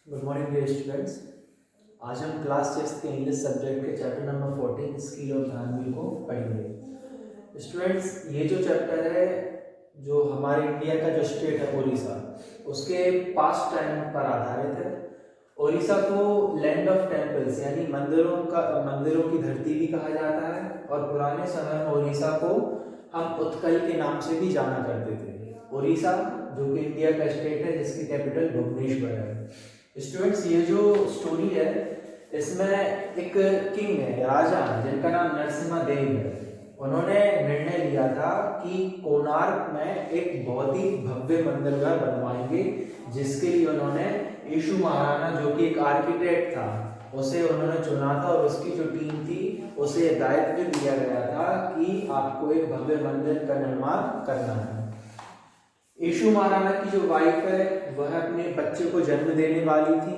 Good morning dear students. आज हम class 6 के इंग्लिश सब्जेक्ट के chapter number 14 skill of Dhanvi को पढ़ेंगे। स्टूडेंट्स, ये जो चैप्टर है जो हमारे इंडिया का जो स्टेट है उड़ीसा, उसके पास्ट टाइम पर आधारित है। उड़ीसा को लैंड ऑफ टेम्पल्स यानी मंदिरों की धरती भी कहा जाता है और पुराने समय में उड़ीसा को हम उत्कल के नाम से भी जाना करते थे। उड़ीसा जो कि इंडिया का स्टेट है जिसकी कैपिटल भुवनेश्वर है। स्टूडेंट्स, ये जो स्टोरी है इसमें एक किंग है, राजा है जिनका नाम नरसिम्हा देव है। उन्होंने निर्णय लिया था कि कोणार्क में एक बहुत ही भव्य मंदिर बनवाएंगे, जिसके लिए उन्होंने यीशु महाराणा जो कि एक आर्किटेक्ट था उसे उन्होंने चुना था और उसकी जो टीम थी उसे दायित्व दिया गया था कि आपको एक भव्य मंदिर का निर्माण करना है। यीशु महाराणा की जो वाइफ है वह अपने बच्चे को जन्म देने वाली थी,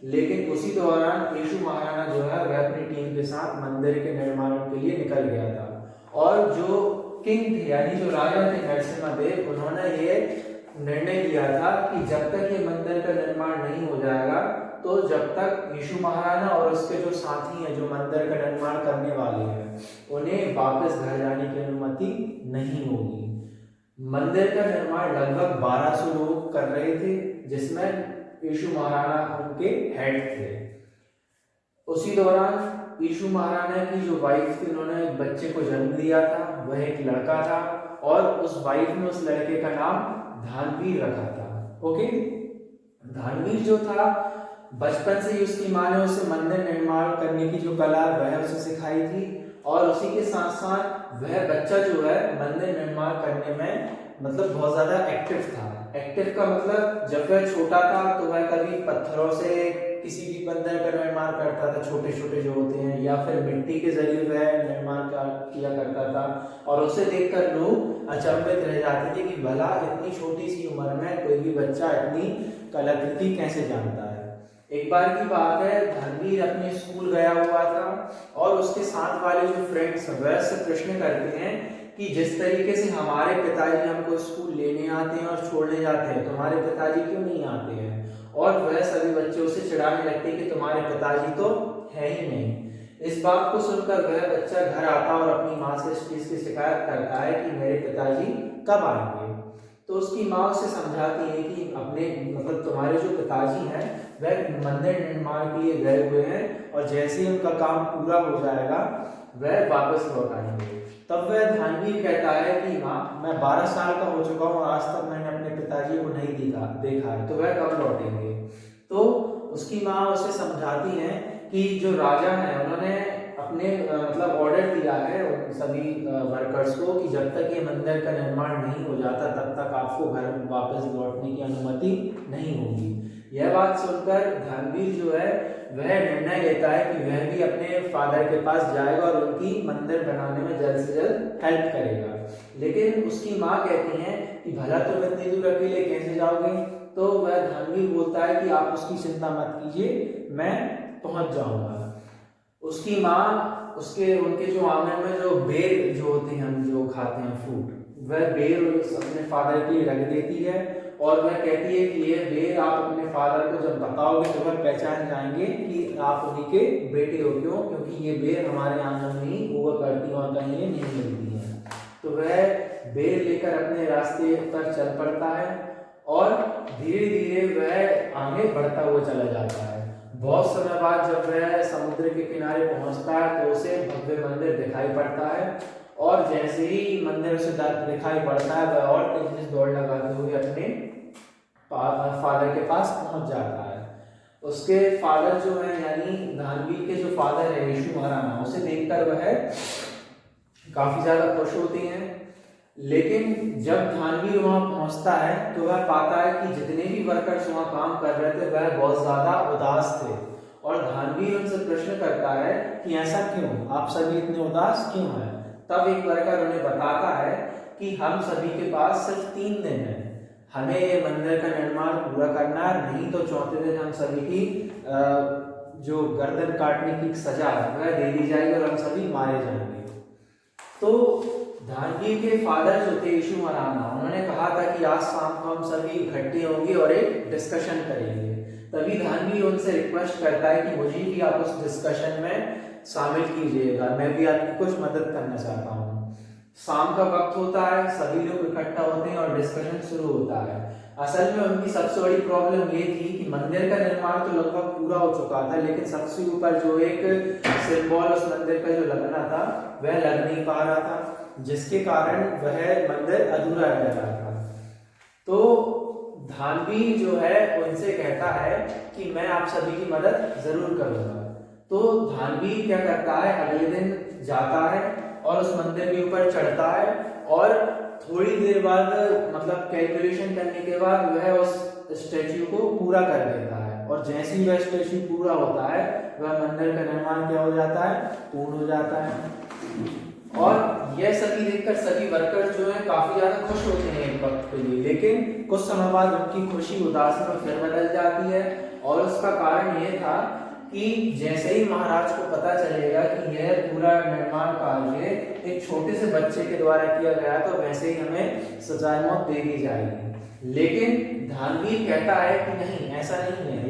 लेकिन उसी दौरान यीशु महाराणा जो है वह अपनी टीम के साथ मंदिर के निर्माण के लिए निकल गया था। और जो किंग थे यानी जो राजा थे नरसिम्हा देव, उन्होंने ये निर्णय लिया था कि जब तक ये मंदिर का निर्माण नहीं हो जाएगा तो जब तक यीशु महाराणा और उसके जो साथी हैं जो मंदिर का निर्माण करने वाले हैं उन्हें वापस घर जाने की अनुमति नहीं होगी। मंदिर का निर्माण लगभग 1200 लोग कर रहे थे, जिसमें यीशु महाराणा उनके हेड थे। उसी दौरान यीशु महाराणा की जो वाइफ थी उन्होंने एक बच्चे को जन्म दिया था, वह एक लड़का था और उस वाइफ ने उस लड़के का नाम धानवीर रखा था। ओके, धानवीर जो था बचपन से ही उसकी माँ ने उसे मंदिर निर्माण करने की जो कला वह उसे सिखाई थी और उसी के साथ साथ वह बच्चा जो है मंदिर निर्माण करने में मतलब बहुत ज्यादा एक्टिव था। एक्टिव का मतलब जब वह छोटा था तो वह कभी पत्थरों से किसी भी मंदिर का निर्माण करता था, छोटे छोटे जो होते हैं, या फिर मिट्टी के जरिए वह निर्माण किया करता था और उसे देखकर लोग अचंभित रह जाते थे कि भला इतनी छोटी सी उम्र में कोई भी बच्चा इतनी कलाकृति कैसे जानता है। एक बार की बात है, धनवीर अपने स्कूल गया हुआ था और उसके साथ वाले जो फ्रेंड्स वह से प्रश्न करते हैं कि जिस तरीके से हमारे पिताजी हमको स्कूल लेने आते हैं और छोड़ने जाते हैं, तुम्हारे पिताजी क्यों नहीं आते हैं? और वह सभी बच्चे उसे चिढ़ाने लगते हैं कि तुम्हारे पिताजी तो है ही नहीं। इस बात को सुनकर वह बच्चा घर आता और अपनी माँ से इस चीज की शिकायत करता है कि मेरे पिताजी कब आएंगे। तो उसकी माँ उसे समझाती है कि अपने मतलब तुम्हारे जो पिताजी हैं वह मंदिर निर्माण के लिए गए हुए हैं और जैसे ही उनका काम पूरा हो जाएगा वह वापस लौट आएंगे। तब वह धानवीर कहता है कि माँ, मैं 12 साल का हो चुका हूँ और आज तक मैंने अपने पिताजी को नहीं देखा है, तो वह कब लौटेंगे? तो उसकी माँ उसे समझाती है कि जो राजा है उन्होंने अपने मतलब ऑर्डर दिया है उन सभी वर्कर्स को कि जब तक ये मंदिर का निर्माण नहीं हो जाता तब तक आपको घर वापस लौटने की अनुमति नहीं होगी। यह बात सुनकर धनवीर जो है वह निर्णय लेता है कि वह भी अपने फादर के पास जाएगा और उनकी मंदिर बनाने में जल्द से जल्द हेल्प करेगा। लेकिन उसकी माँ कहती है कि भला तुम इतनी दूर अकेले कैसे जाओगे? तो वह धनवीर बोलता है कि आप उसकी चिंता मत कीजिए, मैं पहुंच जाऊंगा। उसकी माँ उनके जो आंगन में जो बेर जो होते हैं हम जो खाते हैं फ्रूट, वह बेर अपने फादर के लिए रख देती है और वह कहती है कि ये बेर आप अपने फादर को जब बताओगे तो वह पहचान जाएंगे कि आप उन्हीं के बेटे हो। क्यों? क्योंकि ये बेर हमारे आंगन में ही हुआ करती और कहीं ये नहीं मिलती है। तो वह बेर लेकर अपने रास्ते पर चल पड़ता है और धीरे धीरे वह आगे बढ़ता हुआ चला जाता है। बहुत समय बाद जब वह समुद्र के किनारे पहुंचता है तो उसे भव्य मंदिर दिखाई पड़ता है और जैसे ही मंदिर उसे दिखाई पड़ता है वह और तेजी से दौड़ लगाते हुए अपने फादर के पास पहुंच जाता है। उसके फादर जो है यानी धानवीर के जो फादर है यीशु महाराणा, उसे देखकर वह काफी ज्यादा खुश होते हैं। लेकिन जब धानवीर वहां पहुंचता है तो वह पाता है कि जितने भी वर्कर्स वहां काम कर रहे थे वह बहुत ज्यादा उदास थे और धानवीर उनसे प्रश्न करता है कि ऐसा क्यों, आप सभी इतने उदास क्यों हैं? तब एक वर्कर उन्हें बताता है कि हम सभी के पास सिर्फ 3 दिन है, हमें ये मंदिर का निर्माण पूरा करना है, नहीं तो चौथे दिन हम सभी की जो गर्दन काटने की सजा है वह दे दी जाएगी और हम सभी मारे जाएंगे। तो धानवीर के फादर जो थे यीशु महाराणा, उन्होंने कहा था कि आज शाम को हम सभी इकट्ठे होंगे और एक डिस्कशन करेंगे। तभी धानवी उनसे रिक्वेस्ट करता है कि मुझे भी आप उस डिस्कशन में शामिल कीजिएगा, मैं भी आपकी कुछ मदद करना चाहता हूँ। शाम का वक्त होता है, सभी लोग इकट्ठा होते हैं और डिस्कशन शुरू होता है। असल में उनकी सबसे बड़ी प्रॉब्लम ये थी कि मंदिर का निर्माण तो लगभग पूरा हो चुका था, लेकिन सबसे ऊपर जो एक सिंबल उस मंदिर का जो लगना था वह लग नहीं पा रहा था, जिसके कारण वह मंदिर अधूरा रह रहा था। तो धानवी जो है उनसे कहता है कि मैं आप सभी की मदद जरूर करूंगा। तो धानवी क्या करता है, अगले दिन जाता है और उस मंदिर के ऊपर चढ़ता है और थोड़ी देर बाद मतलब कैलकुलेशन करने के बाद वह उस स्टैच्यू को पूरा कर देता है, और जैसे ही वह स्टैच्यू पूरा होता है वह मंदिर का निर्माण क्या हो जाता है, पूर्ण हो जाता है। और यह सभी देखकर सभी वर्कर जो है काफी ज्यादा खुश होते हैं एक वक्त के लिए, लेकिन कुछ समय बाद उनकी खुशी उदासी में फिर बदल जाती है। और उसका कारण यह था कि जैसे ही महाराज को पता चलेगा कि यह पूरा निर्माण कार्य एक छोटे से बच्चे के द्वारा किया गया, तो वैसे ही हमें सजाए मौत दे दी जाएगी। लेकिन धानवी कहता है कि नहीं, ऐसा नहीं है,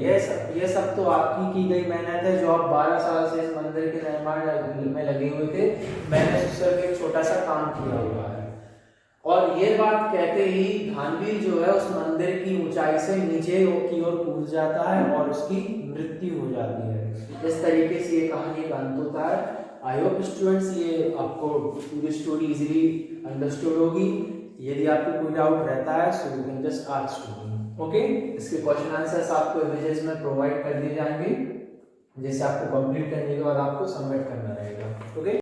यह सब तो आपकी की गई मेहनत है, जो आप 12 साल से इस मंदिर के निर्माण में लगे हुए थे, मैंने सिर्फ एक छोटा सा काम किया हुआ है। और ये बात कहते ही धानवीर जो है उस मंदिर की ऊंचाई से नीचे की ओर कूद जाता है और उसकी मृत्यु हो जाती है। इस तरीके से ये कहानी का अंत होता है। आई होप स्टूडेंट्स ये आपको पूरी स्टोरी इजीली अंडरस्टूड होगी। यदि आपको कोई डाउट रहता है so you can just ask me, okay. इसके क्वेश्चन आंसर्स आपको इमेजेस में प्रोवाइड कर दिए जाएंगे, जैसे आपको कंप्लीट करने के बाद आपको सबमिट करना रहेगा, ओके।